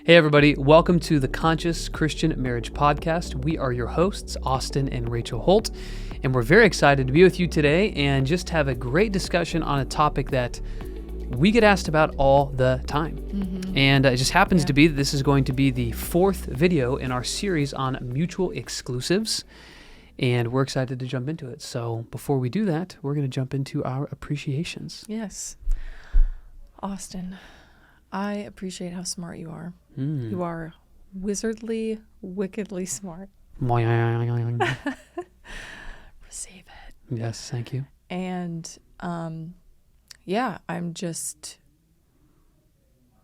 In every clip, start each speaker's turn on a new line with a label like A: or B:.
A: Hey everybody, welcome to the Conscious Christian Marriage Podcast. We are your hosts, Austin and Rachel Holt, and we're very excited to be with you today and just have a great discussion on a topic that we get asked about all the time. And it just happens to be that this is going to be the fourth video in our series on mutual exclusives, and we're excited to jump into it. So before we do that, we're going to jump into our appreciations.
B: Yes. Austin, I appreciate how smart you are. You are wizardly, wickedly smart.
A: Receive
B: it.
A: Yes, thank you.
B: And I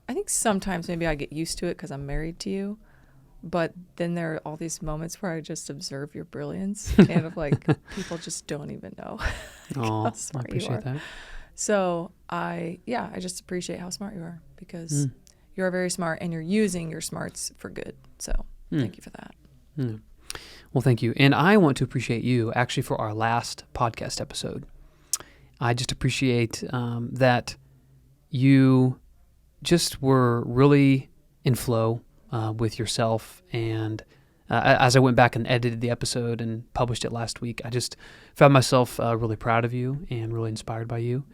B: think sometimes maybe I get used to it because I'm married to you. But then there are all these moments where I just observe your brilliance and of like, people just don't even know how smart
A: I appreciate that.
B: So I just appreciate how smart you are because you are very smart and you're using your smarts for good. So thank you for that.
A: Well, thank you. And I want to appreciate you actually for our last podcast episode. I just appreciate that you just were really in flow with yourself. And as I went back and edited the episode and published it last week, I just found myself really proud of you and really inspired by you.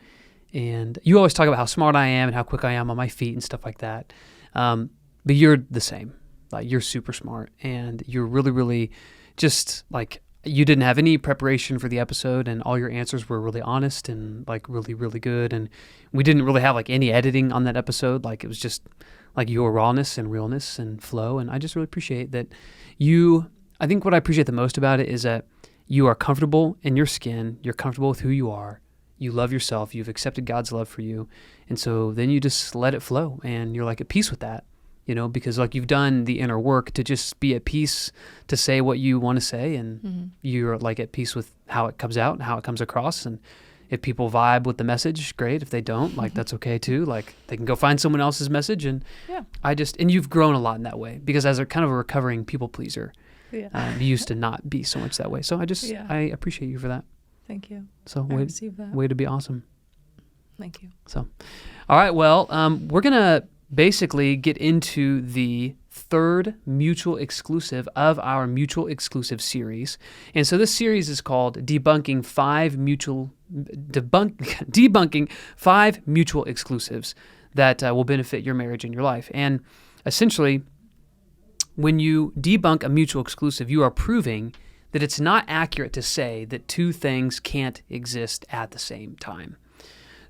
A: And you always talk about how smart I am and how quick I am on my feet and stuff like that. But you're the same. Like, you're super smart and you're really, really just like, you didn't have any preparation for the episode and all your answers were really honest and like really, really good. And we didn't really have like any editing on that episode. Like, it was just like your rawness and realness and flow. And I just really appreciate that I think what I appreciate the most about it is that you are comfortable in your skin. You're comfortable with who you are. You love yourself. You've accepted God's love for you. And so then you just let it flow and you're like at peace with that, because like you've done the inner work to just be at peace to say what you want to say. And you're like at peace with how it comes out and how it comes across. And if people vibe with the message, great. If they don't, like that's okay too. Like they can go find someone else's message. And and you've grown a lot in that way because as a kind of a recovering people pleaser, you used to not be so much that way. So I appreciate you for that.
B: Thank you.
A: So
B: I received that.
A: Way to be awesome.
B: Thank you.
A: So, all right. Well, we're going to basically get into the third mutual exclusive of our mutual exclusive series. And so this series is called Debunking 5 Mutual Exclusives that will benefit your marriage and your life. And essentially, when you debunk a mutual exclusive, you are proving that it's not accurate to say that two things can't exist at the same time.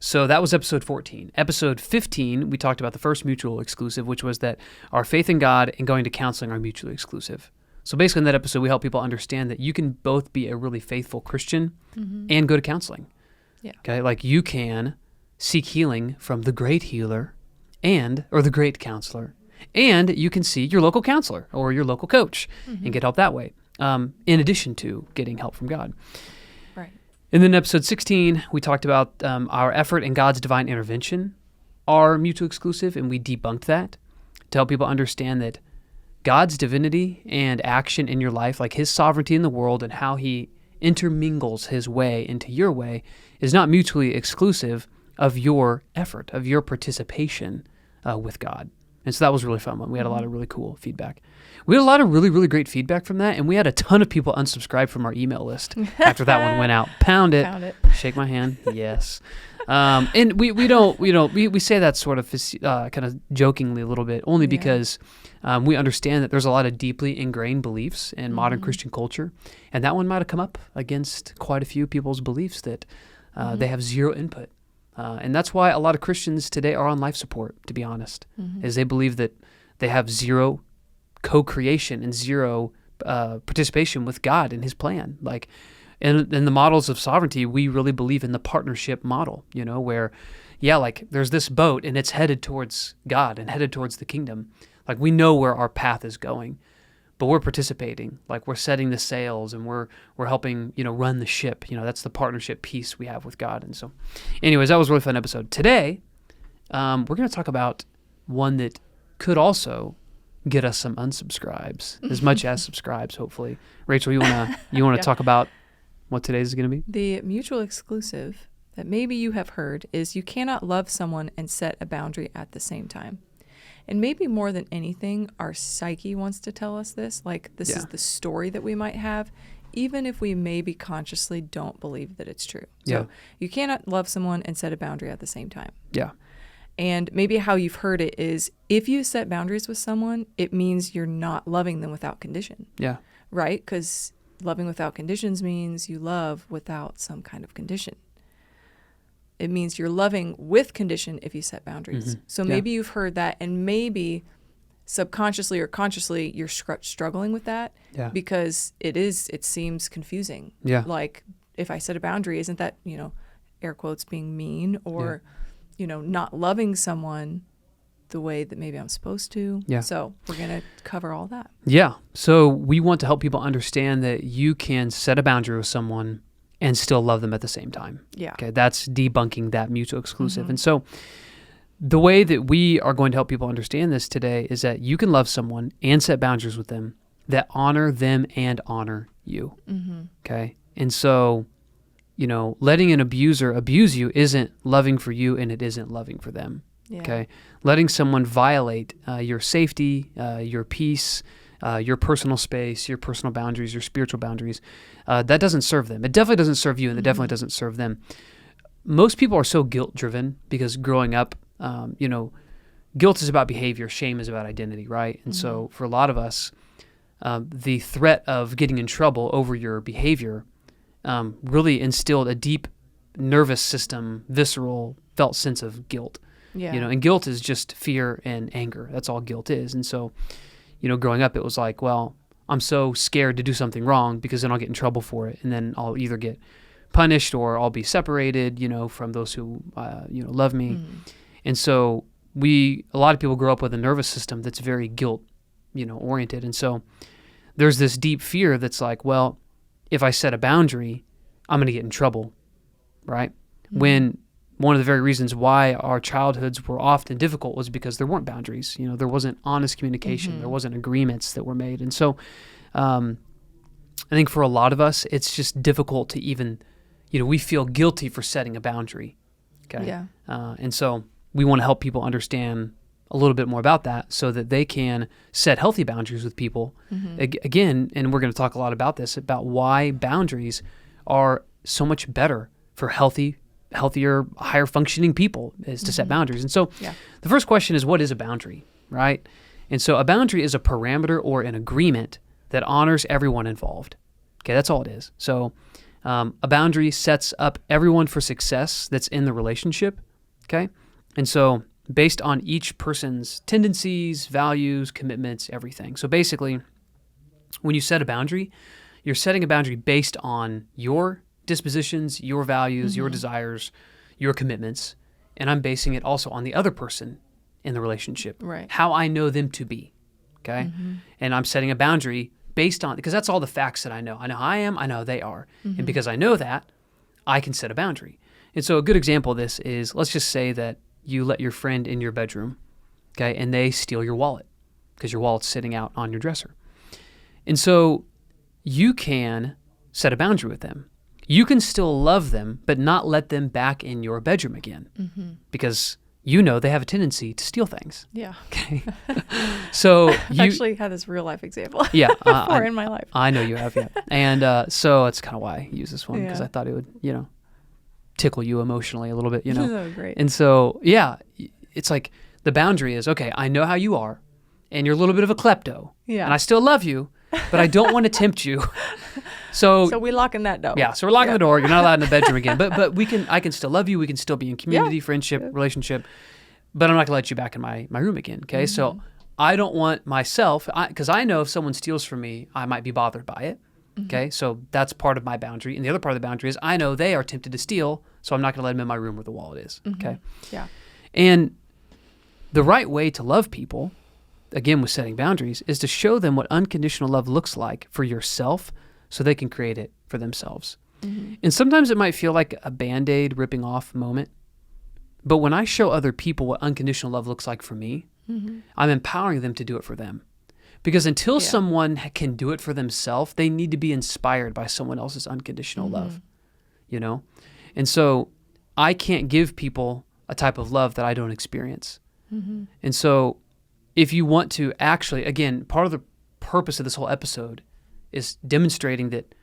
A: So that was episode 14. Episode 15, we talked about the first mutual exclusive, which was that our faith in God and going to counseling are mutually exclusive. So basically in that episode, we help people understand that you can both be a really faithful Christian and go to counseling. Yeah. Okay, like you can seek healing from the great healer or the great counselor, and you can see your local counselor or your local coach and get help that way. In addition to getting help from God.
B: Right.
A: And then in episode 16, we talked about our effort and God's divine intervention are mutually exclusive, and we debunked that to help people understand that God's divinity and action in your life, like his sovereignty in the world and how he intermingles his way into your way, is not mutually exclusive of your effort, of your participation with God. And so that was a really fun one. We had a lot of really cool feedback. We had a lot of really, really great feedback from that, and we had a ton of people unsubscribe from our email list after that one went out. Pound it. Shake my hand. Yes. And we say that sort of kind of jokingly a little bit, only because we understand that there's a lot of deeply ingrained beliefs in modern Christian culture, and that one might have come up against quite a few people's beliefs that they have zero input. And that's why a lot of Christians today are on life support, to be honest, is they believe that they have zero co-creation and zero participation with God and his plan. Like in the models of sovereignty, we really believe in the partnership model, where, like there's this boat and it's headed towards God and headed towards the kingdom. Like we know where our path is going, but we're participating. Like we're setting the sails and we're helping, run the ship. That's the partnership piece we have with God. And so anyways, that was a really fun episode. Today, we're going to talk about one that could also get us some unsubscribes as much as subscribes, hopefully. Rachel, you want to talk about what today's is going to be?
B: The mutual exclusive that maybe you have heard is you cannot love someone and set a boundary at the same time. And maybe more than anything, our psyche wants to tell us this. Like, this
A: Yeah.
B: is the story that we might have, even if we maybe consciously don't believe that it's true.
A: Yeah.
B: So you cannot love someone and set a boundary at the same time.
A: Yeah.
B: And maybe how you've heard it is, if you set boundaries with someone, it means you're not loving them without condition,
A: Yeah.
B: right? Because loving without conditions means you love without some kind of condition. It means you're loving with condition if you set boundaries.
A: Mhm.
B: So
A: Yeah.
B: maybe you've heard that, and maybe subconsciously or consciously you're struggling with that
A: Yeah.
B: because it seems confusing.
A: Yeah.
B: Like, if I set a boundary, isn't that, air quotes, being mean or, not loving someone the way that maybe I'm supposed to?
A: Yeah.
B: So we're going to cover all that.
A: Yeah. So we want to help people understand that you can set a boundary with someone and still love them at the same time.
B: Yeah.
A: Okay. That's debunking that mutual exclusive.
B: Mhm.
A: And so the way that we are going to help people understand this today is that you can love someone and set boundaries with them that honor them and honor you.
B: Mm-hmm.
A: Okay. And so, letting an abuser abuse you isn't loving for you, and it isn't loving for them.
B: Yeah.
A: Okay. Letting someone violate your safety, your peace, your personal space, your personal boundaries, your spiritual boundaries, that doesn't serve them. It definitely doesn't serve you, and it definitely doesn't serve them. Most people are so guilt-driven because growing up, guilt is about behavior, shame is about identity, right? And so for a lot of us, the threat of getting in trouble over your behavior really instilled a deep nervous system, visceral, felt sense of guilt.
B: Yeah.
A: And guilt is just fear and anger. That's all guilt is. And so, growing up, it was like, well, I'm so scared to do something wrong because then I'll get in trouble for it. And then I'll either get punished or I'll be separated, from those who, love me.
B: Mm.
A: And so a lot of people grow up with a nervous system that's very guilt, oriented. And so there's this deep fear that's like, well, if I set a boundary, I'm going to get in trouble, right? When one of the very reasons why our childhoods were often difficult was because there weren't boundaries. There wasn't honest communication. There wasn't agreements that were made. And so I think for a lot of us, it's just difficult to even, we feel guilty for setting a boundary. Okay.
B: Yeah.
A: And so we want to help people understand a little bit more about that so that they can set healthy boundaries with people. Again, and we're going to talk a lot about this, about why boundaries are so much better for healthier, higher functioning people is to set boundaries. And so the first question is, what is a boundary, right? And so a boundary is a parameter or an agreement that honors everyone involved. Okay, that's all it is. So a boundary sets up everyone for success that's in the relationship, okay? And so based on each person's tendencies, values, commitments, everything. So basically, when you set a boundary, you're setting a boundary based on your dispositions, your values, your desires, your commitments, and I'm basing it also on the other person in the relationship,
B: Right.
A: how I know them to be, okay? And I'm setting a boundary based on, because that's all the facts that I know. I know how I am, I know how they are. And because I know that, I can set a boundary. And so a good example of this is, let's just say that you let your friend in your bedroom, okay, and they steal your wallet because your wallet's sitting out on your dresser. And so you can set a boundary with them. You can still love them, but not let them back in your bedroom again because they have a tendency to steal things.
B: Yeah.
A: Okay. So
B: I've actually had this real life example.
A: Yeah,
B: before in my life.
A: I know you have, yeah. And so that's kind of why I use this one because
B: Yeah.
A: I thought it would, tickle you emotionally a little bit,
B: Oh, great.
A: And so, it's like the boundary is, okay, I know how you are, and you're a little bit of a klepto,
B: Yeah.
A: and I still love you, but I don't want to tempt you. So
B: we lock in that door.
A: yeah, so we're locking the door. You're not allowed in the bedroom again, but I can still love you. We can still be in community, friendship, relationship, but I'm not gonna let you back in my room again. Okay, so I don't want myself, because I know if someone steals from me, I might be bothered by it. Okay, so that's part of my boundary. And the other part of the boundary is I know they are tempted to steal, so I'm not going to let them in my room where the wallet is. Okay.
B: Yeah.
A: And the right way to love people, again with setting boundaries, is to show them what unconditional love looks like for yourself so they can create it for themselves. And sometimes it might feel like a Band-Aid ripping off moment. But when I show other people what unconditional love looks like for me, I'm empowering them to do it for them. Because until someone can do it for themselves, they need to be inspired by someone else's unconditional love, And so I can't give people a type of love that I don't experience. And so if you want to actually, again, part of the purpose of this whole episode is demonstrating that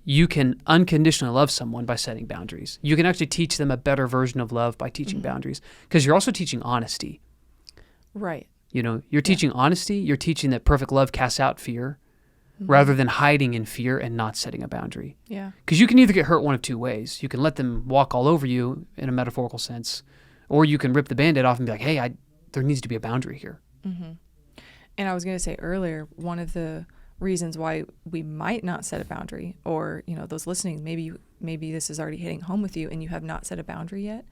A: you can unconditionally love someone by setting boundaries. You can actually teach them a better version of love by teaching boundaries, because you're also teaching honesty.
B: Right.
A: You're teaching honesty. You're teaching that perfect love casts out fear rather than hiding in fear and not setting a boundary.
B: Yeah.
A: Because you can either get hurt one of two ways. You can let them walk all over you in a metaphorical sense, or you can rip the Band-Aid off and be like, hey, there needs to be a boundary here.
B: Mm-hmm. And I was going to say earlier, one of the reasons why we might not set a boundary, or, those listening, maybe this is already hitting home with you and you have not set a boundary yet.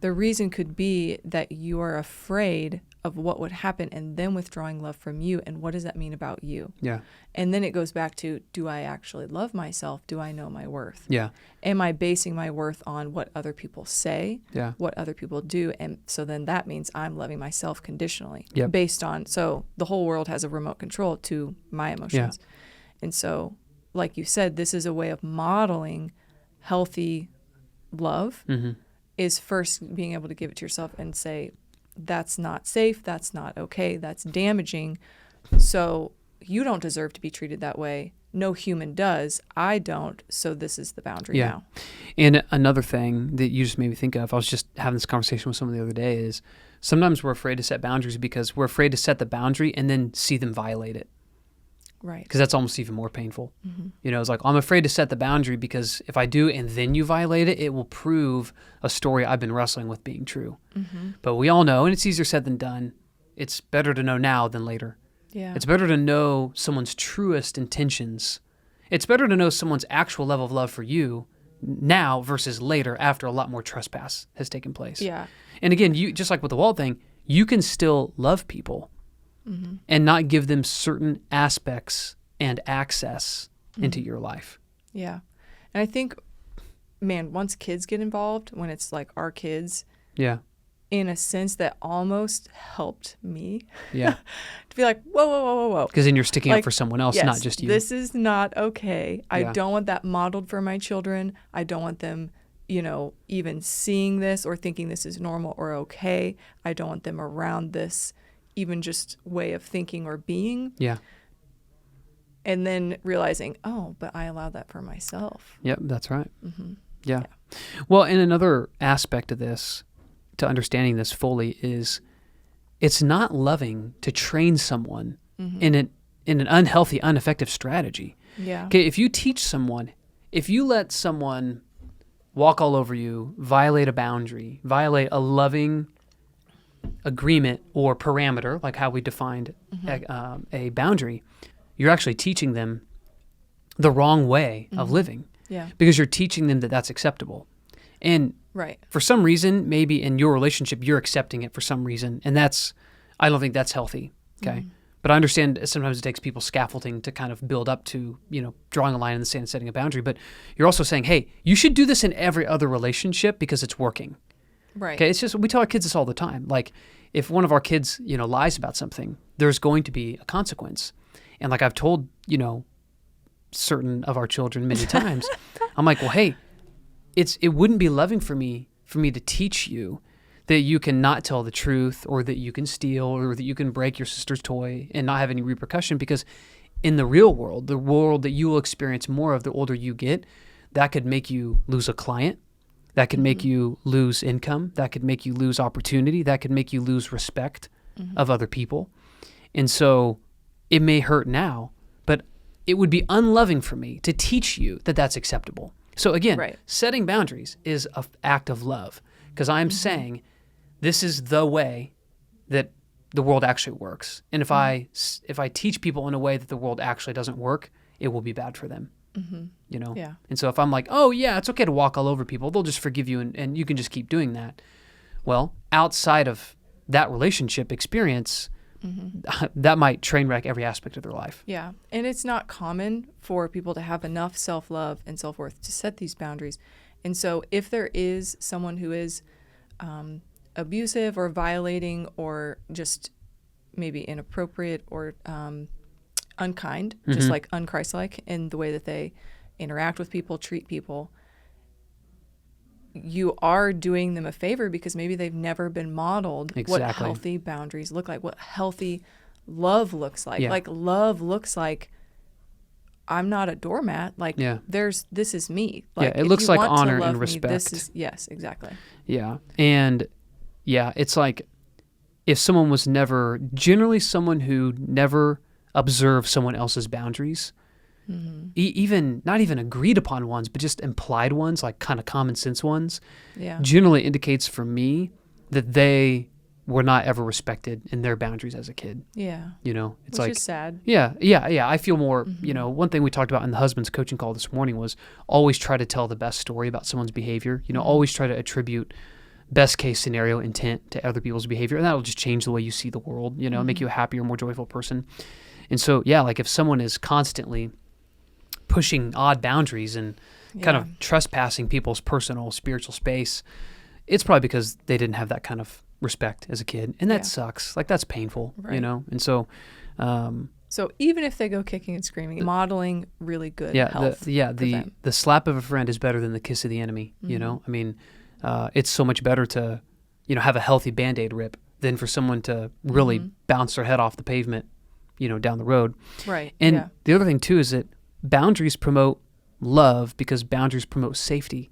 B: The reason could be that you are afraid of what would happen and then withdrawing love from you. And what does that mean about you?
A: Yeah.
B: And then it goes back to, do I actually love myself? Do I know my worth?
A: Yeah.
B: Am I basing my worth on what other people say?
A: Yeah.
B: What other people do? And so then that means I'm loving myself conditionally
A: Yep.
B: based on, so the whole world has a remote control to my emotions. Yeah. And so, like you said, this is a way of modeling healthy love. Mm-hmm. Is first being able to give it to yourself and say, that's not safe, that's not okay, that's damaging. So you don't deserve to be treated that way. No human does. I don't. So this is the boundary now.
A: And another thing that you just made me think of, I was just having this conversation with someone the other day, is sometimes we're afraid to set boundaries because we're afraid to set the boundary and then see them violate it.
B: Right.
A: Because that's almost even more painful. Mm-hmm. It's like, I'm afraid to set the boundary because if I do and then you violate it, it will prove a story I've been wrestling with being true. Mm-hmm. But we all know, and it's easier said than done, it's better to know now than later. Yeah. It's better to know someone's truest intentions. It's better to know someone's actual level of love for you now versus later after a lot more trespass has taken place.
B: Yeah.
A: And again, you just like with the wall thing, you can still love people. Mm-hmm. And not give them certain aspects and access into your life.
B: Yeah. And I think, man, once kids get involved, when it's like our kids, in a sense that almost helped me. Yeah. To be like, whoa.
A: Because then you're sticking up for someone else, not just you.
B: This is not okay. I don't want that modeled for my children. I don't want them, even seeing this or thinking this is normal or okay. I don't want them around this even just way of thinking or being.
A: Yeah.
B: And then realizing, but I allowed that for myself.
A: Yep, that's right. Mm-hmm. Yeah. Well, and another aspect of this, to understanding this fully, is it's not loving to train someone in an unhealthy, ineffective strategy. Yeah. Okay, if you teach someone, if you let someone walk all over you, violate a boundary, violate a loving agreement or parameter, like how we defined a boundary, you're actually teaching them the wrong way of living. Yeah. Because you're teaching them that that's acceptable. And for some reason, maybe in your relationship, you're accepting it for some reason. And I don't think that's healthy. Okay. Mm-hmm. But I understand sometimes it takes people scaffolding to kind of build up to, drawing a line in the sand and setting a boundary. But you're also saying, hey, you should do this in every other relationship because it's working. Right. Okay. It's just, we tell our kids this all the time. Like, if one of our kids, lies about something, there's going to be a consequence. And like I've told, certain of our children many times, I'm like, well, hey, it wouldn't be loving for me to teach you that you can not tell the truth, or that you can steal, or that you can break your sister's toy and not have any repercussion. Because in the real world, the world that you will experience more of the older you get, that could make you lose a client. That could make you lose income. That could make you lose opportunity. That could make you lose respect of other people. And so it may hurt now, but it would be unloving for me to teach you that that's acceptable. So again, setting boundaries is an act of love, because I'm saying this is the way that the world actually works. And if I teach people in a way that the world actually doesn't work, it will be bad for them. Yeah. And so if I'm like, oh yeah, it's okay to walk all over people, they'll just forgive you and you can just keep doing that. Well, outside of that relationship experience, that might train wreck every aspect of their life.
B: Yeah. And it's not common for people to have enough self-love and self-worth to set these boundaries. And so if there is someone who is abusive or violating or just maybe inappropriate or unkind, just like unchristlike in the way that they interact with people, treat people, you are doing them a favor because maybe they've never been modeled what
A: Exactly.
B: healthy boundaries look like, what healthy love looks like.
A: Yeah.
B: Like love looks like, I'm not a doormat. Like
A: Yeah.
B: this is me. Like
A: it
B: if
A: looks
B: you
A: like
B: want to
A: honor
B: love
A: and
B: me,
A: respect.
B: this is, yes, exactly.
A: Yeah. And yeah, it's like if someone was generally someone who never observed someone else's boundaries, even not even agreed upon ones, but just implied ones, like kind of common sense ones,
B: Yeah.
A: generally indicates for me that they were not ever respected in their boundaries as a kid.
B: Yeah.
A: You know, it's
B: Which
A: like,
B: is sad.
A: yeah. I feel more, one thing we talked about in the husband's coaching call this morning was always try to tell the best story about someone's behavior. Always try to attribute best case scenario intent to other people's behavior. And that'll just change the way you see the world, make you a happier, more joyful person. And so, yeah, like if someone is constantly pushing odd boundaries and kind of trespassing people's personal spiritual space, it's probably because they didn't have that kind of respect as a kid. And that sucks. Like that's painful,
B: Right.
A: And so,
B: So even if they go kicking and screaming, modeling really good health.
A: The slap of a friend is better than the kiss of the enemy. I mean, it's so much better to, have a healthy Band-Aid rip than for someone to really bounce their head off the pavement, down the road.
B: Right.
A: And the other thing too is that boundaries promote love because boundaries promote safety.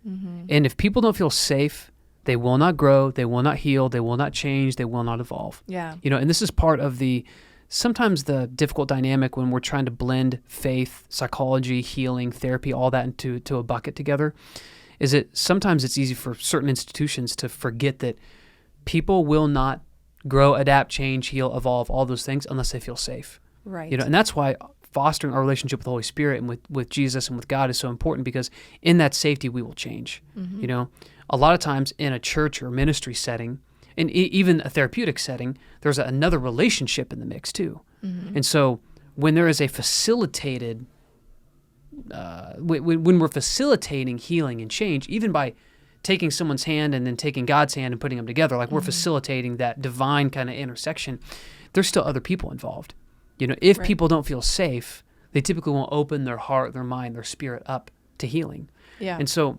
A: And if people don't feel safe, they will not grow, they will not heal, they will not change, they will not evolve.
B: Yeah.
A: And this is part of sometimes the difficult dynamic when we're trying to blend faith, psychology, healing, therapy, all that into a bucket together, is that sometimes it's easy for certain institutions to forget that people will not grow, adapt, change, heal, evolve, all those things unless they feel safe.
B: Right.
A: And that's why fostering our relationship with the Holy Spirit and with Jesus and with God is so important, because in that safety we will change. A lot of times in a church or ministry setting, and even a therapeutic setting, there's another relationship in the mix too. And so when there is a facilitated, when we're facilitating healing and change, even by taking someone's hand and then taking God's hand and putting them together, like we're facilitating that divine kind of intersection, there's still other people involved. If people don't feel safe, they typically won't open their heart, their mind, their spirit up to healing.
B: Yeah.
A: And so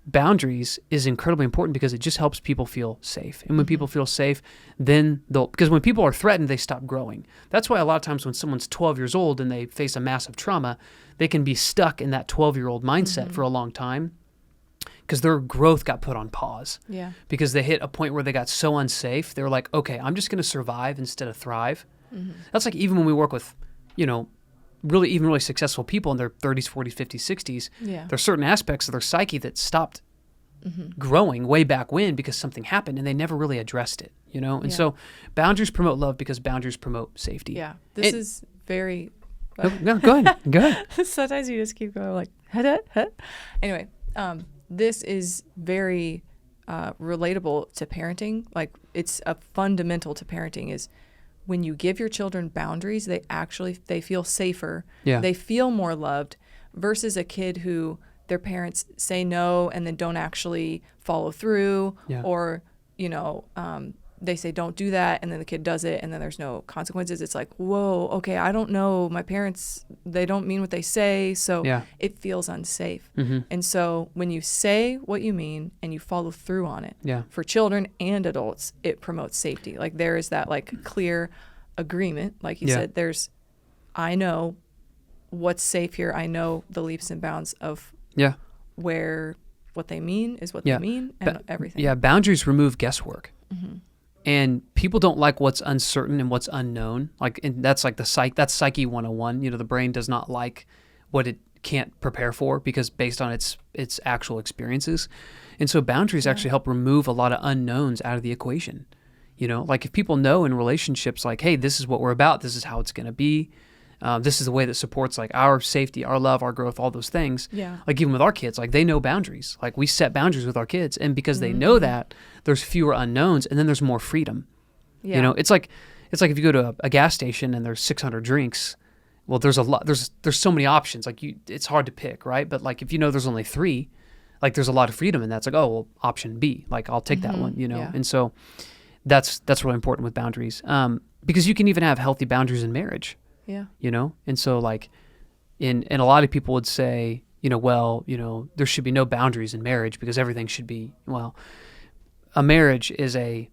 A: boundaries is incredibly important because it just helps people feel safe. And when people feel safe, then because when people are threatened, they stop growing. That's why a lot of times when someone's 12 years old and they face a massive trauma, they can be stuck in that 12-year-old mindset for a long time because their growth got put on pause.
B: Yeah.
A: Because they hit a point where they got so unsafe, they were like, okay, I'm just going to survive instead of thrive. That's like even when we work with, really successful people in their 30s, 40s, 50s, 60s, there's certain aspects of their psyche that stopped growing way back when because something happened and they never really addressed it, And so boundaries promote love because boundaries promote safety.
B: Yeah. This is very...
A: No, go ahead.
B: Sometimes you just keep going like, Anyway, this is very relatable to parenting. Like it's a fundamental to parenting is when you give your children boundaries, they feel safer.
A: Yeah.
B: They feel more loved versus a kid who their parents say no and then don't actually follow through or, they say don't do that and then the kid does it and then there's no consequences. It's like, whoa, okay, I don't know. My parents, they don't mean what they say. So it feels unsafe. And so when you say what you mean and you follow through on it, for children and adults, it promotes safety. Like there is that like clear agreement. Like you said, I know what's safe here. I know the leaps and bounds of where what they mean is what they mean and everything.
A: Yeah, boundaries remove guesswork. And people don't like what's uncertain and what's unknown. And that's like that's Psyche 101. The brain does not like what it can't prepare for because based on its actual experiences. And so boundaries actually help remove a lot of unknowns out of the equation. Like if people know in relationships, like, hey, this is what we're about. This is how it's going to be. This is the way that supports like our safety, our love, our growth, all those things. Yeah. Like even with our kids, like they know boundaries. Like we set boundaries with our kids, and because they know that, there's fewer unknowns, and then there's more freedom. Yeah. It's like if you go to a gas station and there's 600 drinks. Well, there's a lot. There's so many options. Like it's hard to pick, right? But like if there's only 3, like there's a lot of freedom in that. It's like, oh well, option B. Like I'll take that one. And so that's really important with boundaries. Because you can even have healthy boundaries in marriage. Yeah. And so like and a lot of people would say, there should be no boundaries in marriage because everything should be, a marriage is a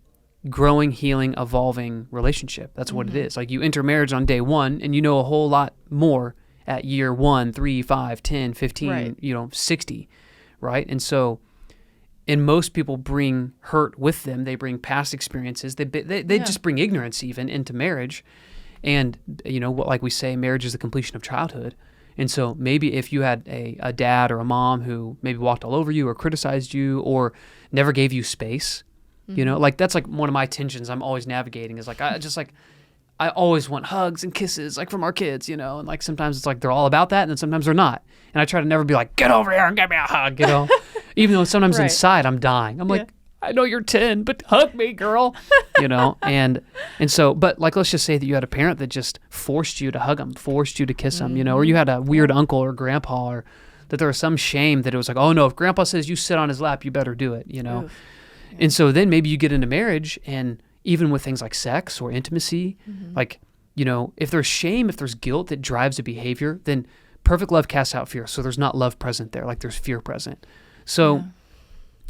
A: growing, healing, evolving relationship. That's what it is. Like you enter marriage on day one and you know a whole lot more at year 1, 3, 5, 10, 15,
B: Right.
A: 60, right? And so, and most people bring hurt with them. They bring past experiences. They just bring ignorance even into marriage. And, like we say, marriage is the completion of childhood. And so maybe if you had a dad or a mom who maybe walked all over you or criticized you or never gave you space, like that's like one of my tensions I'm always navigating is like, I always want hugs and kisses like from our kids, and like sometimes it's like they're all about that and then sometimes they're not. And I try to never be like, get over here and give me a hug, even though sometimes
B: Right.
A: inside I'm dying. I'm like, I know you're 10, but hug me, girl, and so, but like, let's just say that you had a parent that just forced you to hug them, forced you to kiss them, or you had a weird uncle or grandpa, or that there was some shame that it was like, oh no, if grandpa says you sit on his lap, you better do it,
B: Oof.
A: And so then maybe you get into marriage and even with things like sex or intimacy, like, if there's shame, if there's guilt that drives a behavior, then perfect love casts out fear. So there's not love present there, like there's fear present. So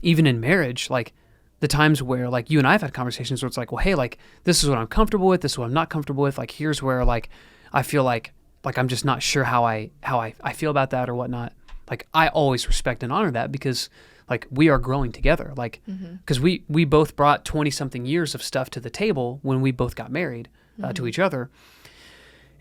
A: even in marriage, like the times where like you and I have had conversations where it's like, well, hey, like this is what I'm comfortable with, this is what I'm not comfortable with. Like here's where like I feel like I'm just not sure how I feel about that or whatnot. Like I always respect and honor that because like we are growing together. Like because we both brought 20 something years of stuff to the table when we both got married to each other.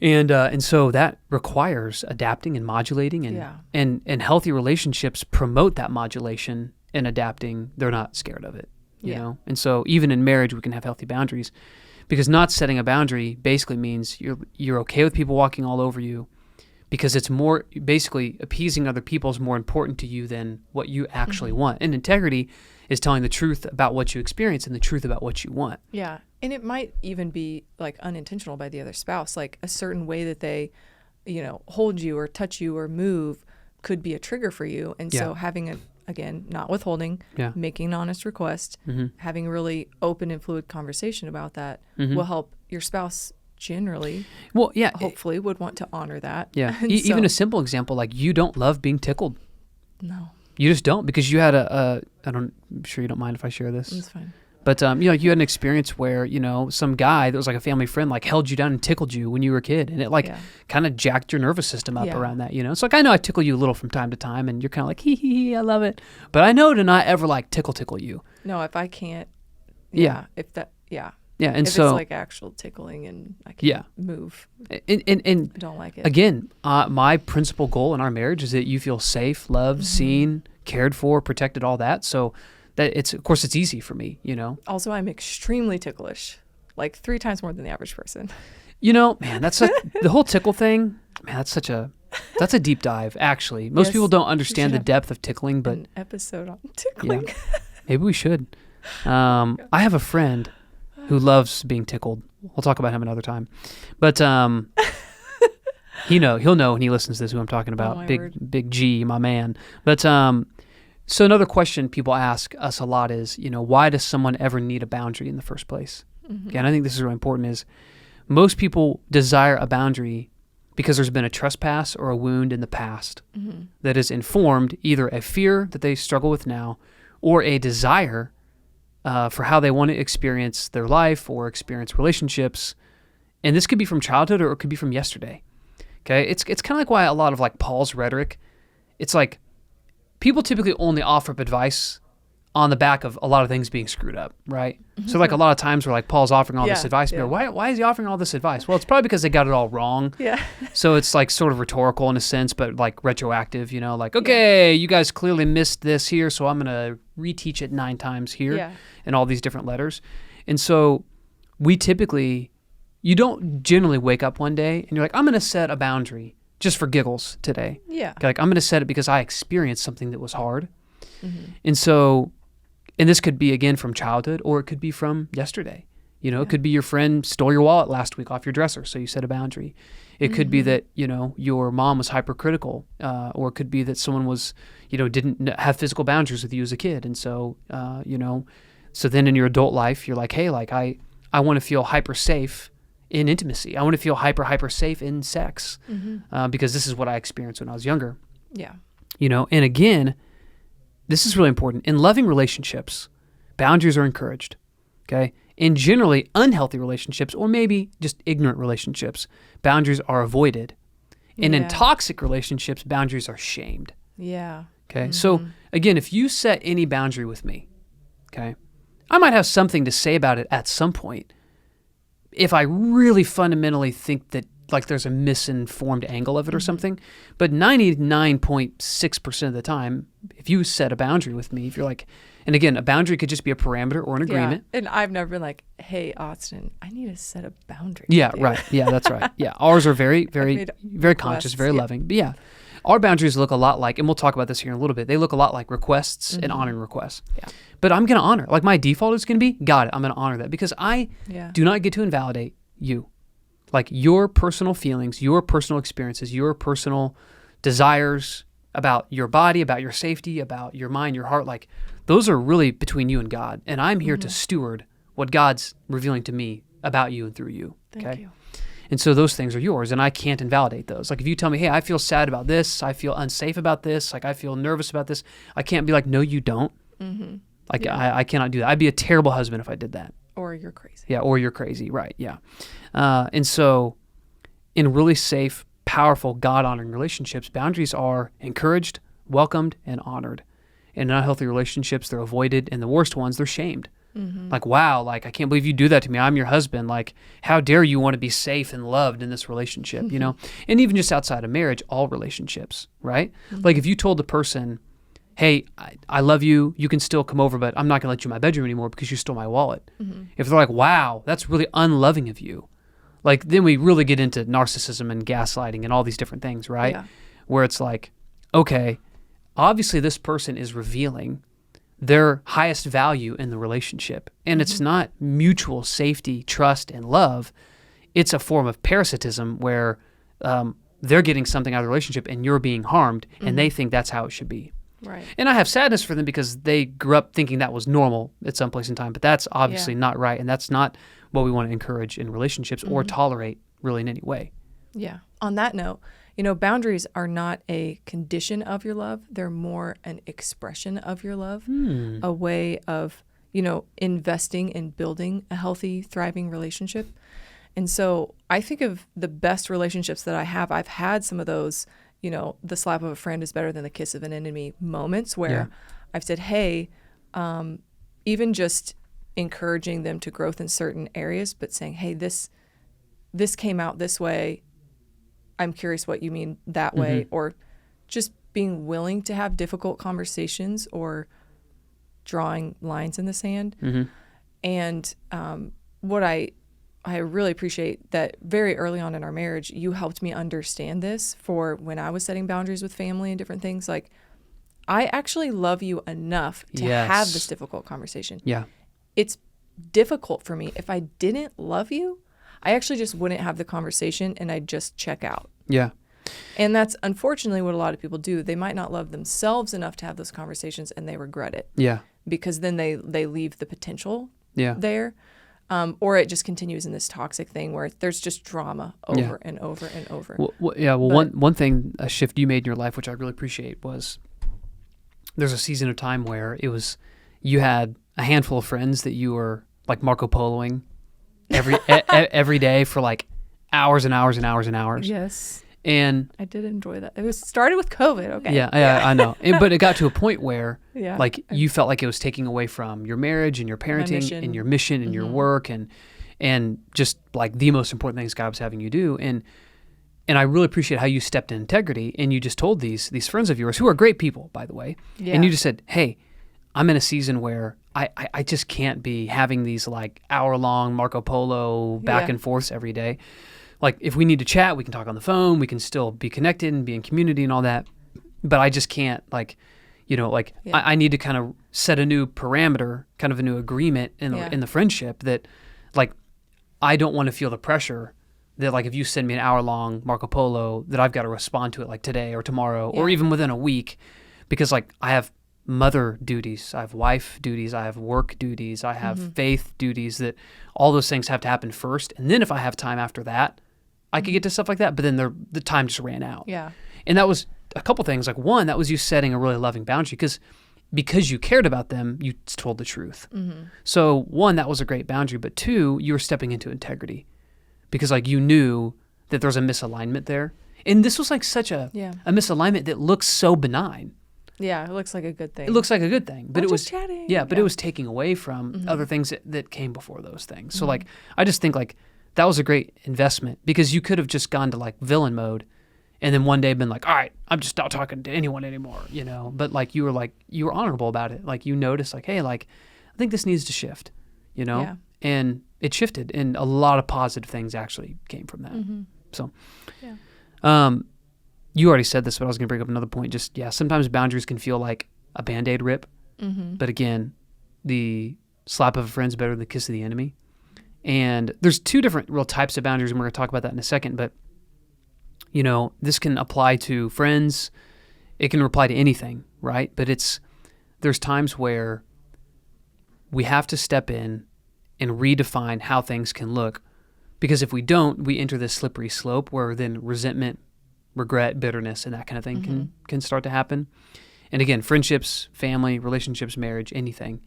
A: And so that requires adapting and modulating and healthy relationships promote that modulation and adapting. They're not scared of it, you know? And so even in marriage, we can have healthy boundaries because not setting a boundary basically means you're okay with people walking all over you because it's more basically appeasing other people is more important to you than what you actually want. And integrity is telling the truth about what you experience and the truth about what you want.
B: Yeah. And it might even be like unintentional by the other spouse, like a certain way that they, hold you or touch you or move could be a trigger for you. And so having again, not withholding, making an honest request, having a really open and fluid conversation about that will help your spouse generally.
A: Well, yeah.
B: Hopefully would want to honor that.
A: Yeah. Even a simple example, like you don't love being tickled.
B: No.
A: You just don't because you had I'm sure you don't mind if I share this.
B: It's fine.
A: But, you had an experience where, some guy that was like a family friend, like held you down and tickled you when you were a kid. And it kind of jacked your nervous system up around that, It's like, I know I tickle you a little from time to time and you're kind of like, hee, I love it. But I know to not ever like tickle you.
B: No, if I can't. If that,
A: Yeah. And
B: if
A: so
B: it's like actual tickling and I can move.
A: And
B: I don't like it.
A: Again, my principal goal in our marriage is that you feel safe, loved, seen, cared for, protected, all that. So that of course it's easy for me,
B: Also, I'm extremely ticklish, like 3 times more than the average person.
A: Man, that's the whole tickle thing. Man, that's a deep dive. Actually, most people don't understand the depth of tickling, but
B: an episode on tickling.
A: Maybe we should. I have a friend who loves being tickled. We'll talk about him another time, but he'll know when he listens to this who I'm talking about.
B: Oh,
A: Big G, my man. But so another question people ask us a lot is, why does someone ever need a boundary in the first place? And I think this is really important is most people desire a boundary because there's been a trespass or a wound in the past that has informed either a fear that they struggle with now or a desire for how they want to experience their life or experience relationships. And this could be from childhood or it could be from yesterday. Okay, it's kind of like why a lot of like Paul's rhetoric, it's like people typically only offer up advice on the back of a lot of things being screwed up, right? So like a lot of times where like Paul's offering all this advice, but why is he offering all this advice? Well, it's probably because they got it all wrong.
B: Yeah.
A: So it's like sort of rhetorical in a sense, but like retroactive, like, okay, you guys clearly missed this here, so I'm going to reteach it 9 times here in all these different letters. And so you don't generally wake up one day and you're like, I'm going to set a boundary just for giggles today.
B: Yeah.
A: Like I'm going to set it because I experienced something that was hard. And so, and this could be again from childhood or it could be from yesterday. It could be your friend stole your wallet last week off your dresser, so you set a boundary. It could be that, your mom was hypercritical, or it could be that someone was, didn't have physical boundaries with you as a kid. And so, so then in your adult life, you're like, hey, like I want to feel hyper safe in intimacy. I want to feel hyper safe in sex because this is what I experienced when I was younger.
B: Yeah.
A: And again, this is really important. In loving relationships, boundaries are encouraged, okay? In generally unhealthy relationships, or maybe just ignorant relationships, boundaries are avoided. And in toxic relationships, boundaries are shamed.
B: Yeah.
A: Okay. So again, if you set any boundary with me, okay, I might have something to say about it at some point. If I really fundamentally think that like there's a misinformed angle of it or something, but 99.6% of the time, if you set a boundary with me, if you're like, and again, a boundary could just be a parameter or an agreement.
B: And I've never been like, hey, Austin, I need to set a boundary.
A: Yeah, right. Yeah, that's right. Yeah, ours are very, very, very conscious, very loving. But yeah, our boundaries look a lot like, and we'll talk about this here in a little bit, they look a lot like requests and honoring requests.
B: Yeah.
A: But I'm going to honor. Like my default is going to be, got it, I'm going to honor that because I do not get to invalidate you. Like your personal feelings, your personal experiences, your personal desires about your body, about your safety, about your mind, your heart, like those are really between you and God. And I'm here to steward what God's revealing to me about you and through you.
B: Thank you.
A: And so those things are yours, and I can't invalidate those. Like if you tell me, hey, I feel sad about this, I feel unsafe about this, like I feel nervous about this, I can't be like, no, you don't. Like I cannot do that. I'd be a terrible husband if I did that.
B: Or you're crazy.
A: Yeah, or you're crazy, right, yeah. And so in really safe, powerful, God-honoring relationships, boundaries are encouraged, welcomed, and honored. In unhealthy relationships, they're avoided, and the worst ones, they're shamed. Like, wow, like, I can't believe you do that to me. I'm your husband. Like, how dare you want to be safe and loved in this relationship, And even just outside of marriage, all relationships, right? Like, if you told the person, hey, I love you, you can still come over, but I'm not going to let you in my bedroom anymore because you stole my wallet. If they're like, wow, that's really unloving of you, like, then we really get into narcissism and gaslighting and all these different things, right?
B: Yeah.
A: Where it's like, okay, obviously this person is revealing their highest value in the relationship. And it's not mutual safety, trust, and love. It's a form of parasitism where they're getting something out of the relationship and you're being harmed, and they think that's how it should be.
B: Right.
A: And I have sadness for them because they grew up thinking that was normal at some place in time, but that's obviously not right, and that's not what we want to encourage in relationships or tolerate really in any way.
B: Yeah. On that note, boundaries are not a condition of your love. They're more an expression of your love, a way of, investing in building a healthy, thriving relationship. And so I think of the best relationships that I have. I've had some of those, the slap of a friend is better than the kiss of an enemy moments where I've said, hey, even just encouraging them to growth in certain areas, but saying, hey, this came out this way. I'm curious what you mean that way, or just being willing to have difficult conversations or drawing lines in the sand. And what I really appreciate that very early on in our marriage, you helped me understand this for when I was setting boundaries with family and different things. Like, I actually love you enough to have this difficult conversation.
A: Yeah.
B: It's difficult for me. If I didn't love you, I actually just wouldn't have the conversation and I'd just check out.
A: Yeah.
B: And that's unfortunately what a lot of people do. They might not love themselves enough to have those conversations and they regret it.
A: Yeah.
B: Because then they leave the potential
A: Yeah.
B: there. Or it just continues in this toxic thing where there's just drama over and over and over.
A: One thing, a shift you made in your life, which I really appreciate, was there's a season of time where it was you had a handful of friends that you were like Marco Poloing every day for like hours and hours and hours and hours.
B: Yes.
A: And
B: I did enjoy that. It started with COVID. Okay.
A: Yeah, I know. But it got to a point where like you felt like it was taking away from your marriage and your parenting and your mission and your work and just like the most important things God was having you do. And I really appreciate how you stepped in integrity and you just told these friends of yours who are great people, by the way. Yeah. And you just said, hey, I'm in a season where I just can't be having these like hour-long Marco Polo back and forths every day. Like, if we need to chat, we can talk on the phone. We can still be connected and be in community and all that. But I just can't, like, I need to kind of set a new parameter, kind of a new agreement in the friendship that, like, I don't want to feel the pressure that, like, if you send me an hour-long Marco Polo, that I've got to respond to it, like, today or tomorrow or even within a week. Because, like, I have mother duties, I have wife duties, I have work duties, I have faith duties, that all those things have to happen first. And then if I have time after that, I could get to stuff like that, but then the time just ran out.
B: Yeah.
A: And that was a couple things. Like one, that was you setting a really loving boundary because you cared about them, you told the truth. So one, that was a great boundary. But two, you were stepping into integrity because like you knew that there's a misalignment there. And this was like such a misalignment that looks so benign.
B: Yeah, it looks like a good thing.
A: It looks like a good thing, but it was
B: chatting.
A: but it was taking away from other things that came before those things. So like, I just think like that was a great investment because you could have just gone to like villain mode and then one day been like, all right, I'm just not talking to anyone anymore, you know? But like, you were honorable about it. Like you noticed like, hey, like, I think this needs to shift, you know?
B: Yeah.
A: And it shifted and a lot of positive things actually came from that. So, you already said this, but I was going to bring up another point. Just, sometimes boundaries can feel like a Band-Aid rip. But again, the slap of a friend's better than the kiss of the enemy. And there's two different real types of boundaries, and we're going to talk about that in a second. But, you know, this can apply to friends. It can apply to anything, right? But there's times where we have to step in and redefine how things can look. Because if we don't, we enter this slippery slope where then resentment, regret, bitterness, and that kind of thing can start to happen. And again, friendships, family, relationships, marriage, anything.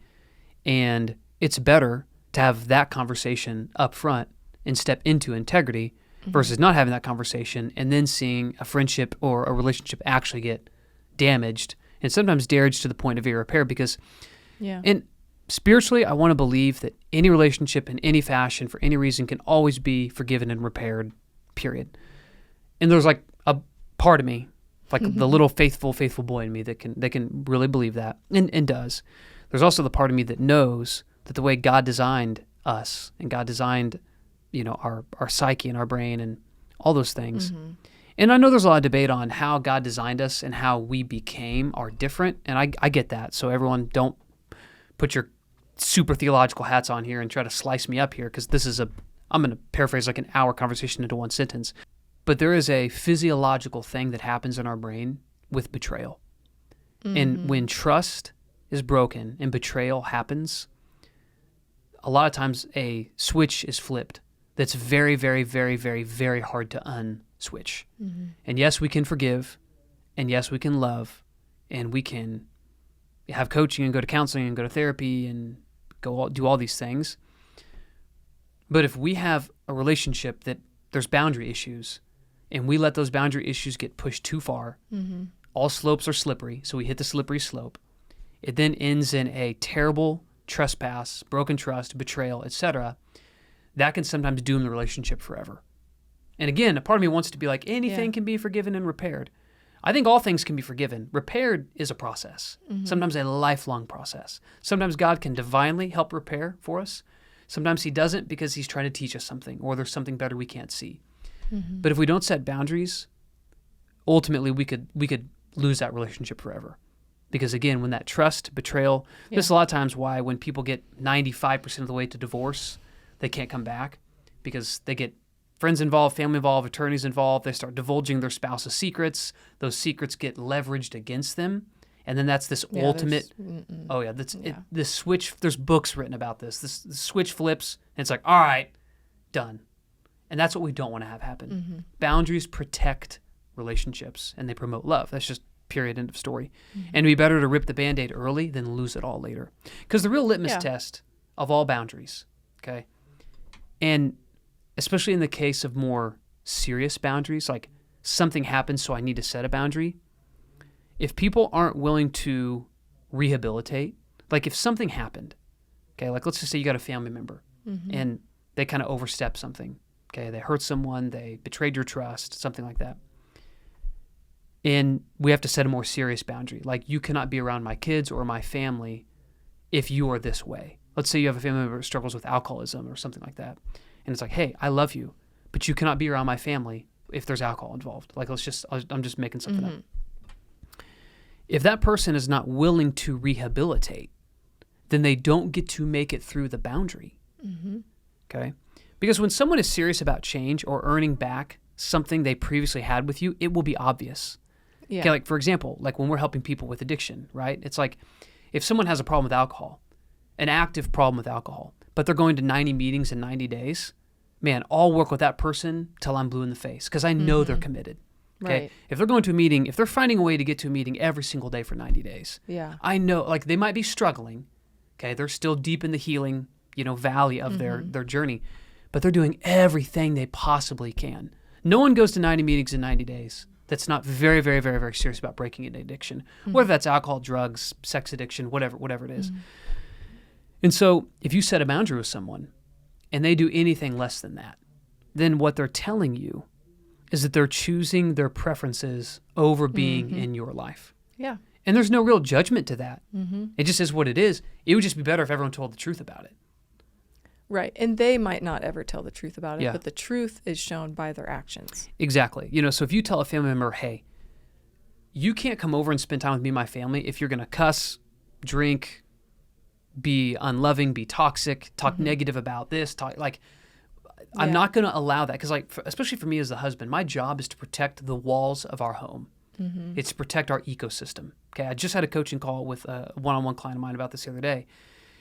A: And it's better to have that conversation up front and step into integrity versus not having that conversation and then seeing a friendship or a relationship actually get damaged and sometimes damaged to the point of irrepair because and spiritually, I want to believe that any relationship in any fashion for any reason can always be forgiven and repaired, period. And there's like a part of me, like the little faithful boy in me that can really believe that and does. There's also the part of me that knows that the way God designed us and God designed, you know, our psyche and our brain and all those things. And I know there's a lot of debate on how God designed us and how we became are different. And I get that. So everyone don't put your super theological hats on here and try to slice me up here because I'm going to paraphrase like an hour conversation into one sentence. But there is a physiological thing that happens in our brain with betrayal. And when trust is broken and betrayal happens, a lot of times a switch is flipped that's very, very, very, very, very hard to unswitch. And yes, we can forgive, and yes, we can love, and we can have coaching and go to counseling and go to therapy and do all these things. But if we have a relationship that there's boundary issues and we let those boundary issues get pushed too far, all slopes are slippery, so we hit the slippery slope. It then ends in a terrible trespass, broken trust, betrayal, etc. That can sometimes doom the relationship forever. And again, a part of me wants to be like, anything can be forgiven and repaired. I think all things can be forgiven. Repaired is a process, sometimes a lifelong process. Sometimes God can divinely help repair for us. Sometimes he doesn't because he's trying to teach us something or there's something better we can't see. But if we don't set boundaries, ultimately we could lose that relationship forever. Because again, when that trust, betrayal, this is a lot of times why when people get 95% of the way to divorce, they can't come back because they get friends involved, family involved, attorneys involved. They start divulging their spouse's secrets. Those secrets get leveraged against them. And then that's this ultimate, this switch, there's books written about this. This switch flips and it's like, all right, done. And that's what we don't want to have happen. Boundaries protect relationships and they promote love. That's just period, end of story. And it'd be better to rip the Band-Aid early than lose it all later. Because the real litmus test of all boundaries, okay, and especially in the case of more serious boundaries, like something happens so I need to set a boundary, if people aren't willing to rehabilitate, like if something happened, okay, like let's just say you got a family member and they kind of overstep something, okay, they hurt someone, they betrayed your trust, something like that. And we have to set a more serious boundary. Like you cannot be around my kids or my family if you are this way. Let's say you have a family member who struggles with alcoholism or something like that. And it's like, hey, I love you, but you cannot be around my family if there's alcohol involved. Like I'm just making something up. If that person is not willing to rehabilitate, then they don't get to make it through the boundary. Okay? Because when someone is serious about change or earning back something they previously had with you, it will be obvious. Yeah. Okay, like for example, like when we're helping people with addiction, right? It's like if someone has a problem with alcohol, an active problem with alcohol, but they're going to 90 meetings in 90 days, man, I'll work with that person till I'm blue in the face because I know they're committed. Okay.
B: Right.
A: If they're going to a meeting, if they're finding a way to get to a meeting every single day for 90 days,
B: Yeah.
A: I know, like, they might be struggling. Okay. They're still deep in the healing, valley of their journey, but they're doing everything they possibly can. No one goes to 90 meetings in 90 days that's not very, very, very, very serious about breaking an addiction, whether that's alcohol, drugs, sex addiction, whatever it is. And so if you set a boundary with someone and they do anything less than that, then what they're telling you is that they're choosing their preferences over being in your life.
B: Yeah.
A: And there's no real judgment to that. It just is what it is. It would just be better if everyone told the truth about it.
B: Right. And they might not ever tell the truth about it,
A: Yeah.
B: but the truth is shown by their actions.
A: Exactly. So if you tell a family member, hey, you can't come over and spend time with me and my family if you're going to cuss, drink, be unloving, be toxic, talk negative about this, I'm
B: Yeah.
A: not going to allow that because, especially for me as the husband, my job is to protect the walls of our home. It's to protect our ecosystem. Okay, I just had a coaching call with a one-on-one client of mine about this the other day,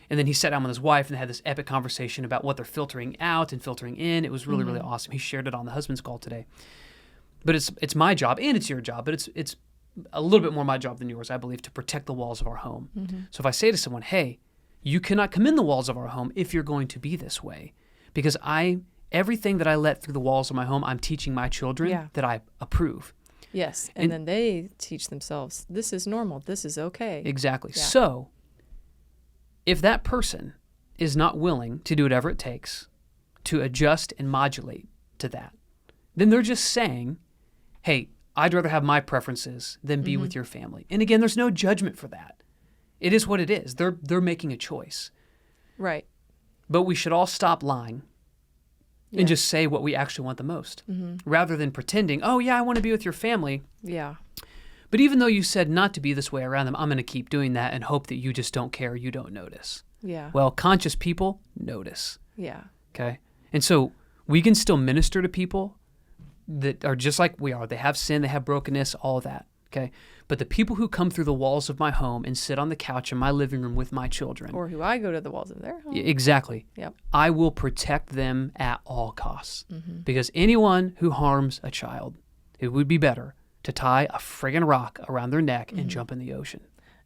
A: and then he sat down with his wife and they had this epic conversation about what they're filtering out and filtering in. It was really, really awesome. He shared it on the husband's call today. But it's my job and it's your job, but it's a little bit more my job than yours, I believe, to protect the walls of our home. So if I say to someone, hey, you cannot come in the walls of our home if you're going to be this way, because everything that I let through the walls of my home, I'm teaching my children that I approve.
B: Yes. And then they teach themselves, this is normal. This is okay.
A: Exactly.
B: Yeah.
A: So if that person is not willing to do whatever it takes to adjust and modulate to that, then they're just saying, hey, I'd rather have my preferences than be with your family. And again, there's no judgment for that. It is what it is. They're making a choice.
B: Right.
A: But we should all stop lying
B: Yeah.
A: and just say what we actually want the most, rather than pretending, oh, yeah, I want to be with your family.
B: Yeah.
A: But even though you said not to be this way around them, I'm going to keep doing that and hope that you just don't care, you don't notice.
B: Yeah.
A: Well, conscious people notice,
B: Yeah.
A: okay? And so we can still minister to people that are just like we are. They have sin, they have brokenness, all of that, okay? But the people who come through the walls of my home and sit on the couch in my living room with my children.
B: Or who I go to the walls of their home.
A: Exactly.
B: Yep.
A: I will protect them at all costs. Because anyone who harms a child, it would be better to tie a friggin' rock around their neck and jump in the ocean.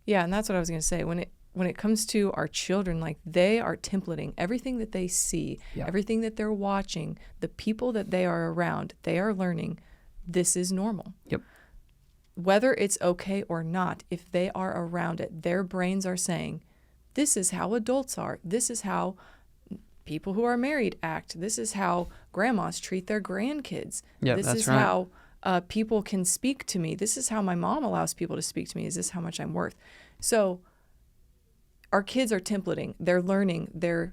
B: Yeah, and that's what I was going to say. When it comes to our children, like, they are templating everything that they see, everything that they're watching, the people that they are around, they are learning this is normal.
A: Yep.
B: Whether it's okay or not, if they are around it, their brains are saying, this is how adults are. This is how people who are married act. This is how grandmas treat their grandkids.
A: Yep,
B: this
A: that's
B: is
A: right.
B: how people can speak to me. This is how my mom allows people to speak to me. Is this how much I'm worth? So our kids are templating. They're learning. They're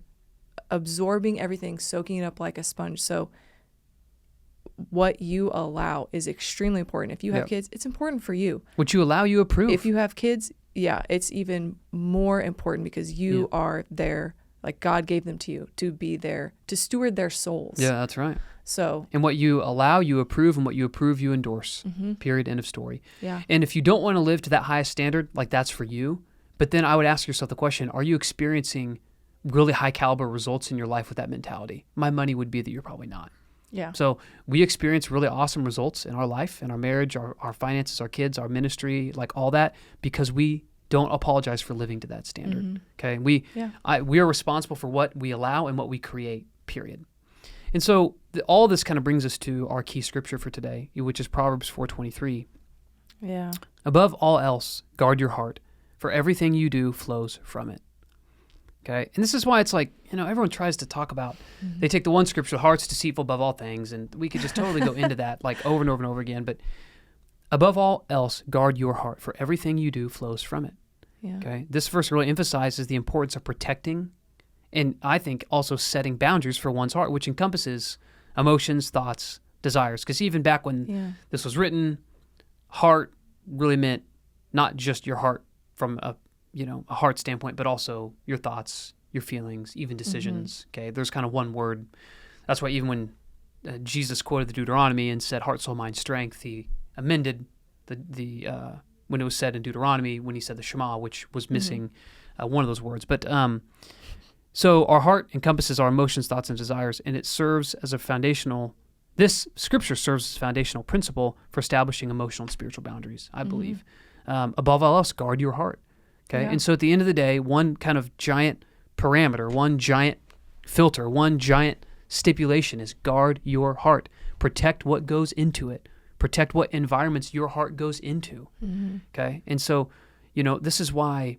B: absorbing everything, soaking it up like a sponge. So what you allow is extremely important. If you have kids, it's important for you.
A: What you allow, you approve.
B: If you have kids, it's even more important because you are there, like God gave them to you, to be there, to steward their souls.
A: Yeah, that's right.
B: So,
A: And what you allow, you approve, and what you approve, you endorse. Period. End of story.
B: yeah.
A: And if you don't want to live to that highest standard, like, that's for you. But then I would ask yourself the question, are you experiencing really high caliber results in your life with that mentality? My money would be that you're probably not.
B: Yeah.
A: So we experience really awesome results in our life, in our marriage, our finances, our kids, our ministry, like all that, because we don't apologize for living to that standard. Okay. We are responsible for what we allow and what we create, period. And so all this kind of brings us to our key scripture for today, which is Proverbs 4:23.
B: Yeah.
A: Above all else, guard your heart, for everything you do flows from it. Okay. And this is why it's like, everyone tries to talk about, they take the one scripture, heart's deceitful above all things, and we could just totally go into that like over and over and over again. But above all else, guard your heart, for everything you do flows from it.
B: Yeah.
A: Okay. This verse really emphasizes the importance of protecting and I think also setting boundaries for one's heart, which encompasses emotions, thoughts, desires. Because even back when this was written, heart really meant not just your heart from a heart standpoint, but also your thoughts, your feelings, even decisions. Okay, there's kind of one word. That's why even when Jesus quoted the Deuteronomy and said heart, soul, mind, strength, he amended the when it was said in Deuteronomy when he said the Shema, which was missing one of those words. But so our heart encompasses our emotions, thoughts, and desires, and it serves as a foundational This scripture serves as foundational principle for establishing emotional and spiritual boundaries, I believe. Above all else, guard your heart. Okay.
B: Yeah.
A: And so at the end of the day, one kind of giant parameter, one giant filter, one giant stipulation is guard your heart. Protect what goes into it. Protect what environments your heart goes into. Okay. And so, this is why,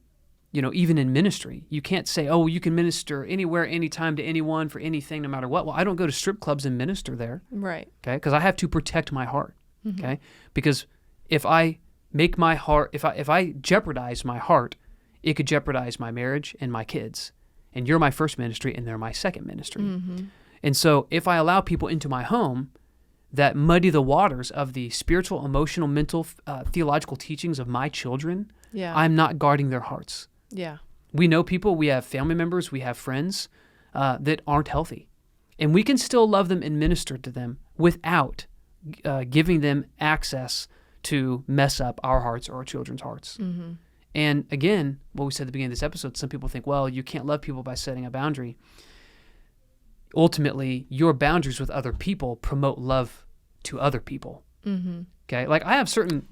A: even in ministry, you can't say, oh, you can minister anywhere, anytime to anyone for anything, no matter what. Well, I don't go to strip clubs and minister there.
B: Right.
A: Okay. Because I have to protect my heart. Okay. Because if I make my heart, if I jeopardize my heart, it could jeopardize my marriage and my kids. And you're my first ministry and they're my second ministry. And so if I allow people into my home that muddy the waters of the spiritual, emotional, mental, theological teachings of my children, I'm not guarding their hearts.
B: Yeah.
A: We know people, we have family members, we have friends that aren't healthy. And we can still love them and minister to them without giving them access to mess up our hearts or our children's hearts. And again, what we said at the beginning of this episode, some people think, well, you can't love people by setting a boundary. Ultimately, your boundaries with other people promote love to other people. Okay, like I have certain,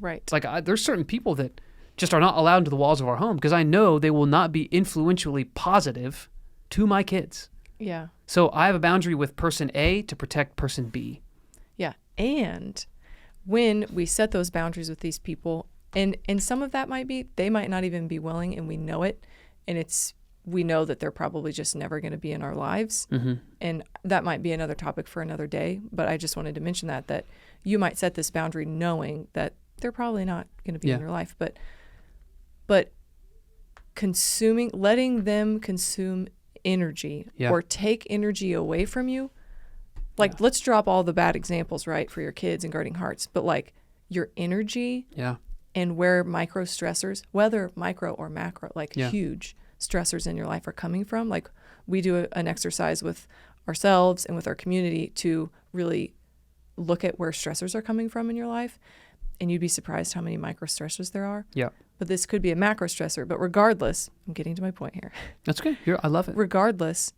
A: there's certain people that just are not allowed into the walls of our home because I know they will not be influentially positive to my kids.
B: Yeah.
A: So I have a boundary with person A to protect person B.
B: Yeah. And when we set those boundaries with these people, and some of that might be, they might not even be willing, and we know it, and we know that they're probably just never going to be in our lives. And that might be another topic for another day, but I just wanted to mention that you might set this boundary knowing that they're probably not going to be in your life, but letting them consume energy or take energy away from you. Like, let's drop all the bad examples, right, for your kids and guarding hearts, but like your energy and where micro stressors, whether micro or macro, like huge stressors in your life are coming from. Like, we do an exercise with ourselves and with our community to really look at where stressors are coming from in your life. And you'd be surprised how many micro stressors there are. Yeah. But this could be a macro stressor. But regardless, I'm getting to my point here.
A: That's good. I love it.
B: Regardless,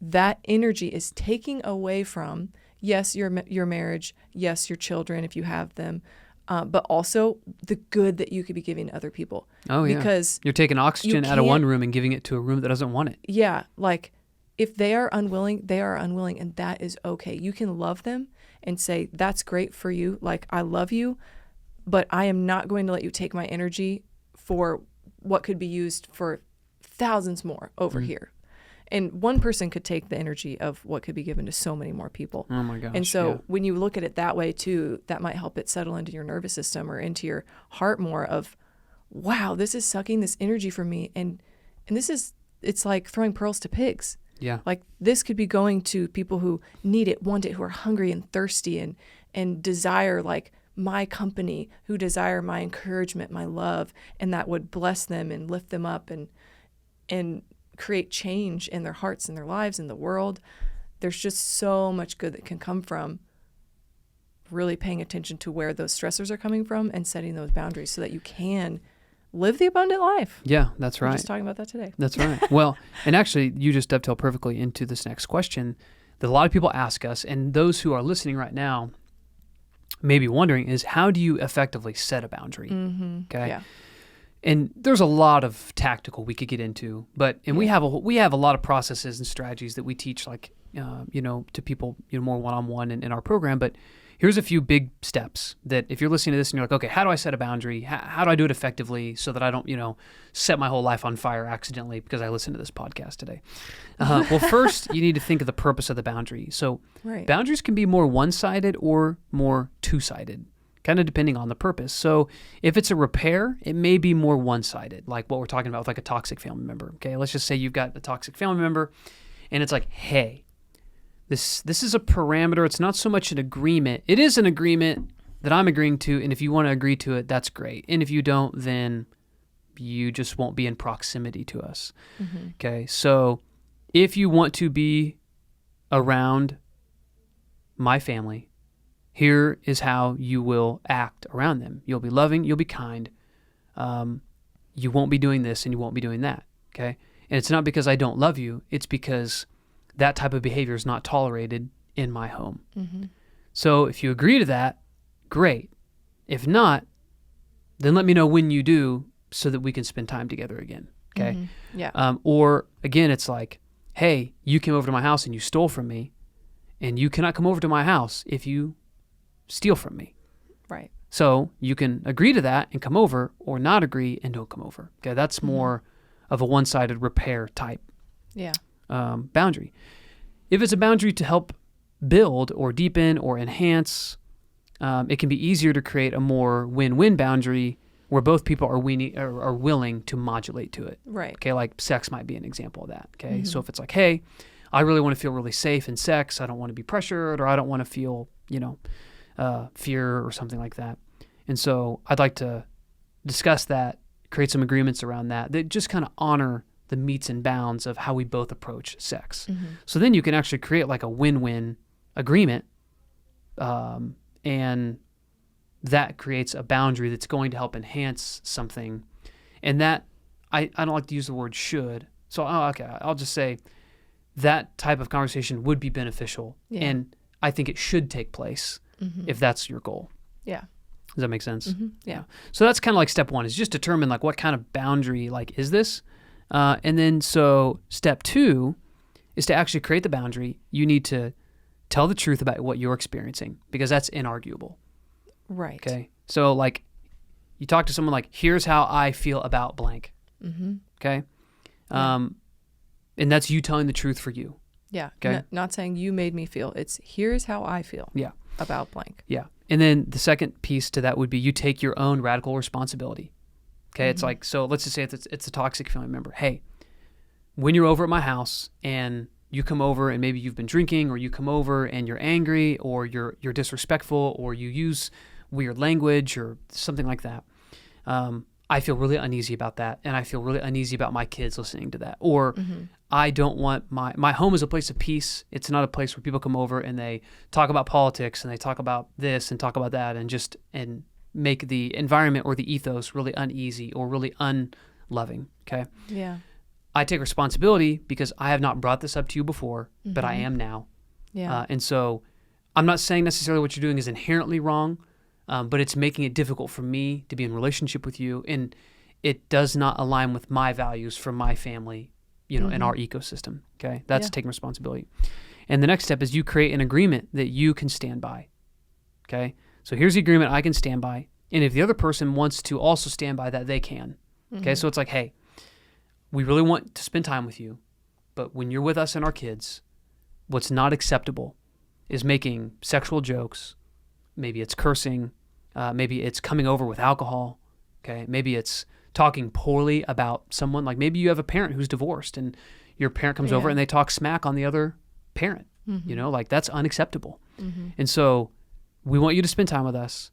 B: that energy is taking away from, yes, your marriage, yes, your children, if you have them, but also the good that you could be giving to other people.
A: Oh, yeah. Because you're taking oxygen out of one room and giving it to a room that doesn't want it.
B: Yeah. Like, if they are unwilling, they are unwilling, and that is okay. You can love them and say, that's great for you. Like, I love you, but I am not going to let you take my energy for what could be used for thousands more over here. And one person could take the energy of what could be given to so many more people.
A: Oh my gosh.
B: And so when you look at it that way too, that might help it settle into your nervous system or into your heart more of, wow, this is sucking this energy from me. And it's like throwing pearls to pigs.
A: Yeah.
B: Like, this could be going to people who need it, want it, who are hungry and thirsty and desire like my company, who desire my encouragement, my love, and that would bless them and lift them up and create change in their hearts and their lives in the world. There's just so much good that can come from really paying attention to where those stressors are coming from and setting those boundaries so that you can live the abundant life.
A: Yeah, that's right.
B: We're just talking about that today.
A: That's right. Well, and actually, you just dovetail perfectly into this next question that a lot of people ask us, and those who are listening right now may be wondering is, how do you effectively set a boundary? Okay. Yeah. And there's a lot of tactical we could get into, we have a lot of processes and strategies that we teach, like to people more one-on-one in our program. But here's a few big steps that if you're listening to this and you're like, okay, how do I set a boundary? How do I do it effectively so that I don't set my whole life on fire accidentally because I listened to this podcast today? Well, first you need to think of the purpose of the boundary. So boundaries can be more one-sided or more two-sided, kind of depending on the purpose. So if it's a repair, it may be more one-sided, like what we're talking about with like a toxic family member. Okay, let's just say you've got a toxic family member and it's like, hey, this is a parameter. It's not so much an agreement. It is an agreement that I'm agreeing to, and if you want to agree to it, that's great. And if you don't, then you just won't be in proximity to us. Okay, so if you want to be around my family, here is how you will act around them. You'll be loving, you'll be kind. You won't be doing this and you won't be doing that, okay? And it's not because I don't love you. It's because that type of behavior is not tolerated in my home.
B: Mm-hmm.
A: So if you agree to that, great. If not, then let me know when you do so that we can spend time together again. Okay.
B: Mm-hmm. Yeah.
A: Or again, it's like, hey, you came over to my house and you stole from me, and you cannot come over to my house if you steal from me.
B: Right.
A: So you can agree to that and come over, or not agree and don't come over. Okay. That's more of a one-sided repair type
B: Yeah.
A: boundary. If it's a boundary to help build or deepen or enhance, it can be easier to create a more win-win boundary where both people are willing to modulate to it.
B: Right.
A: Okay, like sex might be an example of that. Okay, so if it's like, hey, I really want to feel really safe in sex. I don't want to be pressured, or I don't want to feel, fear or something like that. And so I'd like to discuss that, create some agreements around that just kind of honor the metes and bounds of how we both approach sex.
B: Mm-hmm.
A: So then you can actually create like a win-win agreement, and that creates a boundary that's going to help enhance something. And that, I don't like to use the word should. So, I'll just say that type of conversation would be beneficial.
B: Yeah.
A: And I think it should take place if that's your goal.
B: Yeah.
A: Does that make sense?
B: Mm-hmm. Yeah.
A: So that's kind of like step one, is just determine like what kind of boundary like is this? And then so step two is to actually create the boundary. You need to tell the truth about what you're experiencing, because that's inarguable.
B: Right.
A: Okay. So like you talk to someone like, here's how I feel about blank.
B: Mm-hmm.
A: Okay.
B: Yeah.
A: And that's you telling the truth for you.
B: Yeah.
A: Okay.
B: Not saying you made me feel. It's here's how I feel.
A: Yeah.
B: About blank.
A: Yeah. And then the second piece to that would be you take your own radical responsibility. Okay. It's like, so let's just say it's a toxic family member. Hey, when you're over at my house and you come over and maybe you've been drinking, or you come over and you're angry, or you're disrespectful, or you use weird language or something like that. I feel really uneasy about that. And I feel really uneasy about my kids listening to that. Or I don't want my home is a place of peace. It's not a place where people come over and they talk about politics and they talk about this and talk about that and make the environment or the ethos really uneasy or really unloving. Okay.
B: Yeah.
A: I take responsibility because I have not brought this up to you before, but I am now.
B: Yeah.
A: And so I'm not saying necessarily what you're doing is inherently wrong, but it's making it difficult for me to be in relationship with you. And it does not align with my values for my family, in our ecosystem. Okay. That's taking responsibility. And the next step is you create an agreement that you can stand by. Okay. So here's the agreement I can stand by. And if the other person wants to also stand by that, they can. Okay. So it's like, hey, we really want to spend time with you, but when you're with us and our kids, what's not acceptable is making sexual jokes. Maybe it's cursing. Maybe it's coming over with alcohol. Okay. Maybe it's talking poorly about someone. Like maybe you have a parent who's divorced and your parent comes over and they talk smack on the other parent. Like that's unacceptable. And so we want you to spend time with us.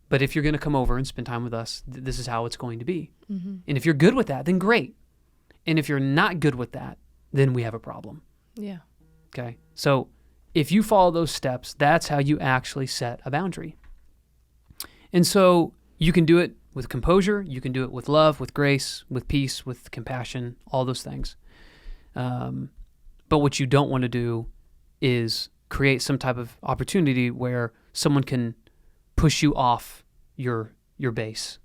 A: But if you're going to come over and spend time with us, this is how it's going to be. And if you're good with that, then great. And if you're not good with that, then we have a problem.
B: Yeah.
A: Okay. So if you follow those steps, that's how you actually set a boundary. And so you can do it with composure. You can do it with love, with grace, with peace, with compassion, all those things. But what you don't want to do is create some type of opportunity where someone can push you off your base,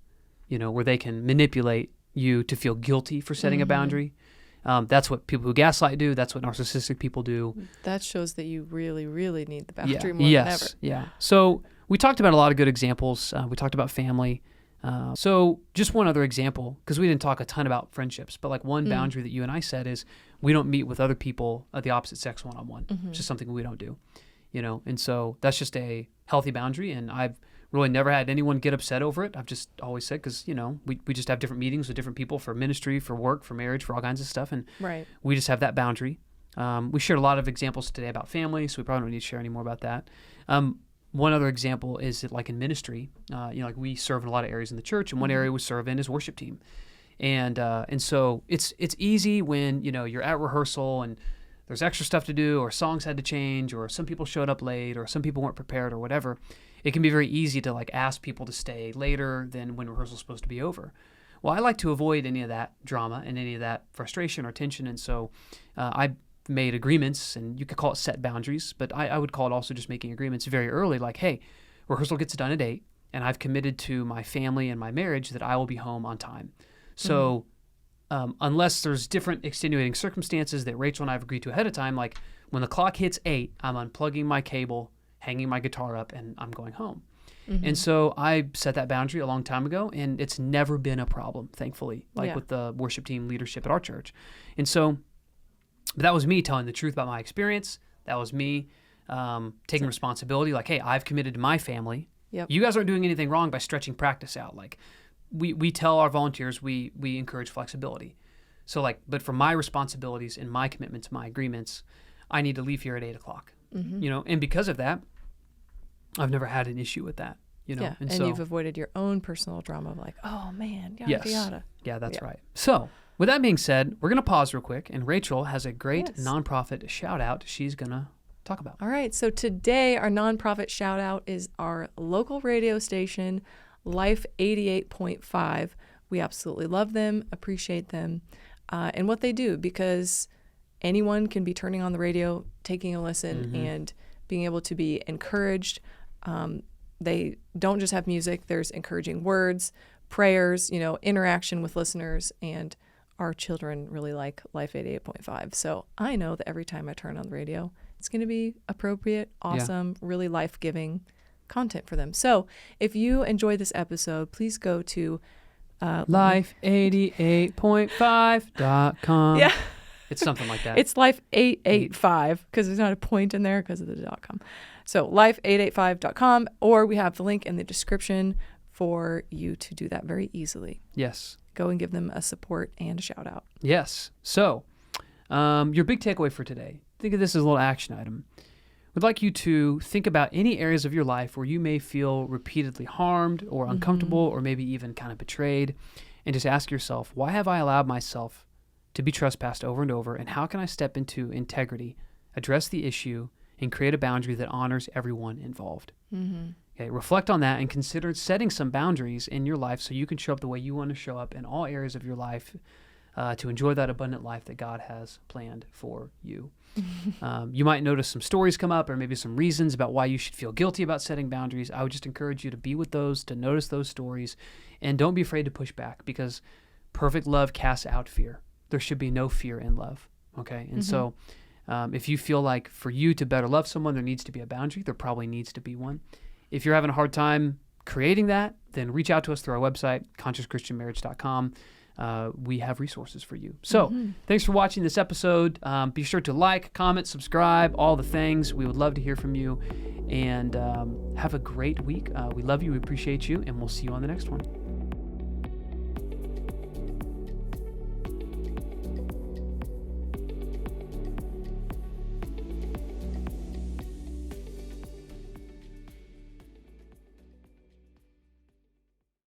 A: where they can manipulate you to feel guilty for setting a boundary. That's what people who gaslight do. That's what narcissistic people do.
B: That shows that you really, really need the boundary more than ever.
A: Yeah. So we talked about a lot of good examples. We talked about family. So just one other example, because we didn't talk a ton about friendships, but like one boundary that you and I set is we don't meet with other people of the opposite sex one-on-one. It's just something we don't do, and so that's just a healthy boundary. And I've really never had anyone get upset over it. I've just always said, because, we just have different meetings with different people for ministry, for work, for marriage, for all kinds of stuff. And we just have that boundary. We shared a lot of examples today about family, so we probably don't need to share any more about that. One other example is that, like in ministry, like we serve in a lot of areas in the church, and one area we serve in is worship team. And so it's easy when, you're at rehearsal and there's extra stuff to do, or songs had to change, or some people showed up late, or some people weren't prepared, or whatever. It can be very easy to like ask people to stay later than when rehearsal's supposed to be over. Well, I like to avoid any of that drama and any of that frustration or tension. And so I made agreements, and you could call it set boundaries, but I would call it also just making agreements very early, like, hey, rehearsal gets done at 8, and I've committed to my family and my marriage that I will be home on time. So unless there's different extenuating circumstances that Rachel and I have agreed to ahead of time, like when the clock hits 8, I'm unplugging my cable, hanging my guitar up, and I'm going home. And so I set that boundary a long time ago, and it's never been a problem, thankfully, with the worship team leadership at our church. And so that was me telling the truth about my experience. That was me taking responsibility, like, hey, I've committed to my family.
B: Yep.
A: You guys aren't doing anything wrong by stretching practice out. Like, we tell our volunteers we encourage flexibility. So, like, but for my responsibilities and my commitments, my agreements, I need to leave here at 8 o'clock. And because of that, I've never had an issue with that.
B: Yeah, and
A: so,
B: you've avoided your own personal drama of like, oh man, yada yada.
A: Yeah, that's right. So, with that being said, we're going to pause real quick, and Rachel has a great nonprofit shout out she's going to talk about.
B: All right, so today our nonprofit shout out is our local radio station, Life 88.5. We absolutely love them, appreciate them, and what they do, because anyone can be turning on the radio, taking a listen, and being able to be encouraged. They don't just have music. There's encouraging words, prayers, interaction with listeners, and our children really like Life 88.5. So I know that every time I turn on the radio, it's going to be appropriate, awesome, really life-giving content for them. So if you enjoyed this episode, please go to
A: life88.5.com.
B: Yeah.
A: It's something like that.
B: It's life885 because there's not a point in there because of the .com. So life885.com, or we have the link in the description for you to do that very easily.
A: Yes.
B: Go and give them a support and a shout out.
A: Yes. So your big takeaway for today, think of this as a little action item. We'd like you to think about any areas of your life where you may feel repeatedly harmed or uncomfortable or maybe even kind of betrayed, and just ask yourself, why have I allowed myself to be trespassed over and over, and how can I step into integrity, address the issue, and create a boundary that honors everyone involved? Okay, reflect on that and consider setting some boundaries in your life so you can show up the way you want to show up in all areas of your life to enjoy that abundant life that God has planned for you. You might notice some stories come up or maybe some reasons about why you should feel guilty about setting boundaries. I would just encourage you to be with those, to notice those stories, and don't be afraid to push back, because perfect love casts out fear. There should be no fear in love, okay? And so if you feel like for you to better love someone, there needs to be a boundary, there probably needs to be one. If you're having a hard time creating that, then reach out to us through our website, consciouschristianmarriage.com. We have resources for you. So thanks for watching this episode. Be sure to like, comment, subscribe, all the things. We would love to hear from you. And have a great week. We love you. We appreciate you. And we'll see you on the next one.